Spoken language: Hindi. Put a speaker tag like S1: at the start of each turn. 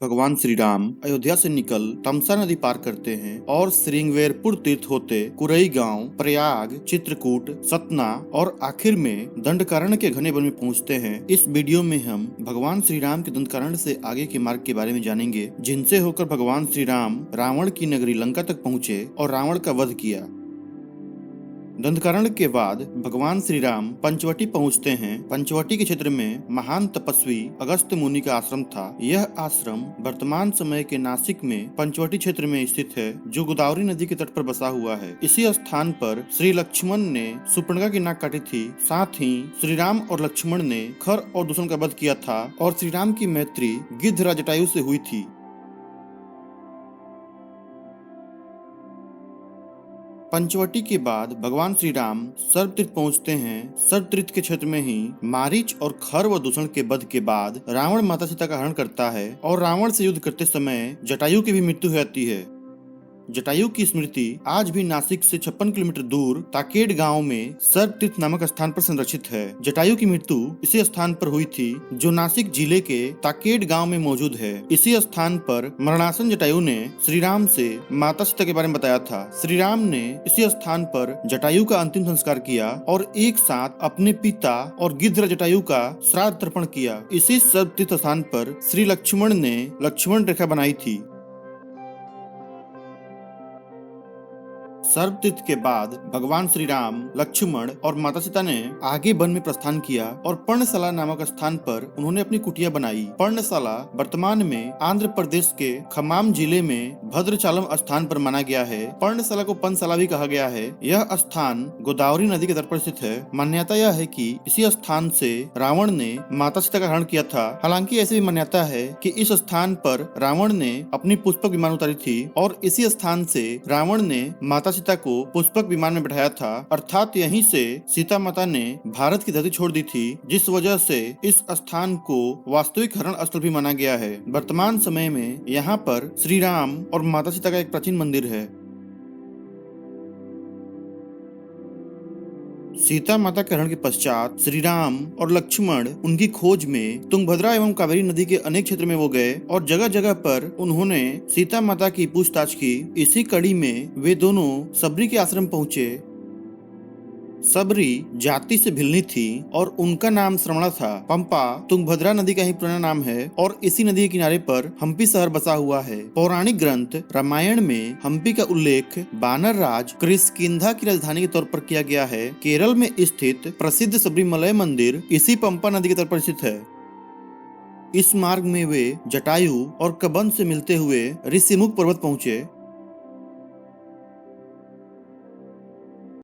S1: भगवान श्री राम अयोध्या से निकल तमसा नदी पार करते हैं और श्रृंगवेरपुर तीर्थ होते कुरई गांव, प्रयाग, चित्रकूट, सतना और आखिर में दंडकारण्य के घने वन में पहुंचते हैं। इस वीडियो में हम भगवान श्री राम के दंडकारण्य से आगे के मार्ग के बारे में जानेंगे, जिनसे होकर भगवान श्री राम रावण की नगरी लंका तक पहुंचे और रावण का वध किया। दंडकारण्य के बाद भगवान श्री राम पंचवटी पहुंचते हैं। पंचवटी के क्षेत्र में महान तपस्वी अगस्त्य मुनि का आश्रम था। यह आश्रम वर्तमान समय के नासिक में पंचवटी क्षेत्र में स्थित है, जो गोदावरी नदी के तट पर बसा हुआ है। इसी स्थान पर श्री लक्ष्मण ने सुपर्णखा की नाक काटी थी। साथ ही श्री राम और लक्ष्मण ने खर और दूषण का वध किया था और श्री राम की मैत्री गिद्धराज जटायु से हुई थी। पंचवटी के बाद भगवान श्री राम सर्वतीर्थ पहुंचते हैं। सर्वतीर्थ के क्षेत्र में ही मारीच और खर व दूषण के वध के बाद रावण माता सीता का हरण करता है और रावण से युद्ध करते समय जटायु की भी मृत्यु हो जाती है। जटायु की स्मृति आज भी नासिक से 56 किलोमीटर दूर ताकेड गांव में सर्वतीर्थ नामक स्थान पर संरक्षित है। जटायु की मृत्यु इसी स्थान पर हुई थी, जो नासिक जिले के ताकेड गांव में मौजूद है। इसी स्थान पर मरणासन जटायु ने श्री राम से माता सीता के बारे में बताया था। श्री राम ने इसी स्थान पर जटायु का अंतिम संस्कार किया और एक साथ अपने पिता और गिद्धराज जटायु का श्राद्ध तर्पण किया। इसी सर्वतीर्थ स्थान पर श्री लक्ष्मण ने लक्ष्मण रेखा बनाई थी। सर्वतीर्थ के बाद भगवान श्री राम, लक्ष्मण और माता सीता ने आगे वन में प्रस्थान किया और पर्णशाला नामक स्थान पर उन्होंने अपनी कुटिया बनाई। पर्णशाला वर्तमान में आंध्र प्रदेश के खम्माम जिले में भद्रचालम स्थान पर माना गया है। पर्णशाला को पंचशाला भी कहा गया है। यह स्थान गोदावरी नदी के तट पर स्थित है। मान्यता यह है कि इसी स्थान से रावण ने माता सीता का हरण किया था। हालांकि ऐसी भी मान्यता है कि इस स्थान पर रावण ने अपनी पुष्पक विमान उतारी थी और इसी स्थान से रावण ने माता सीता को पुष्पक विमान में बैठाया था। अर्थात यहीं से सीता माता ने भारत की धरती छोड़ दी थी, जिस वजह से इस स्थान को वास्तविक हरण स्थल भी माना गया है। वर्तमान समय में यहाँ पर श्री राम और माता सीता का एक प्राचीन मंदिर है। सीता माता के हरण के पश्चात श्री राम और लक्ष्मण उनकी खोज में तुंगभद्रा एवं कावेरी नदी के अनेक क्षेत्र में वो गए और जगह जगह पर उन्होंने सीता माता की पूछताछ की। इसी कड़ी में वे दोनों सबरी के आश्रम पहुंचे। सबरी जाति से भिल्ली थी और उनका नाम श्रवणा था। पंपा तुंगभद्रा नदी का ही पुराना नाम है और इसी नदी के किनारे पर हम्पी शहर बसा हुआ है। पौराणिक ग्रंथ रामायण में हम्पी का उल्लेख बानर राज किष्किंधा की राजधानी के तौर पर किया गया है। केरल में स्थित प्रसिद्ध सबरीमलय मंदिर इसी पंपा नदी के तट पर स्थित है। इस मार्ग में वे जटायु और कबंध से मिलते हुए ऋषिमुख पर्वत पहुंचे।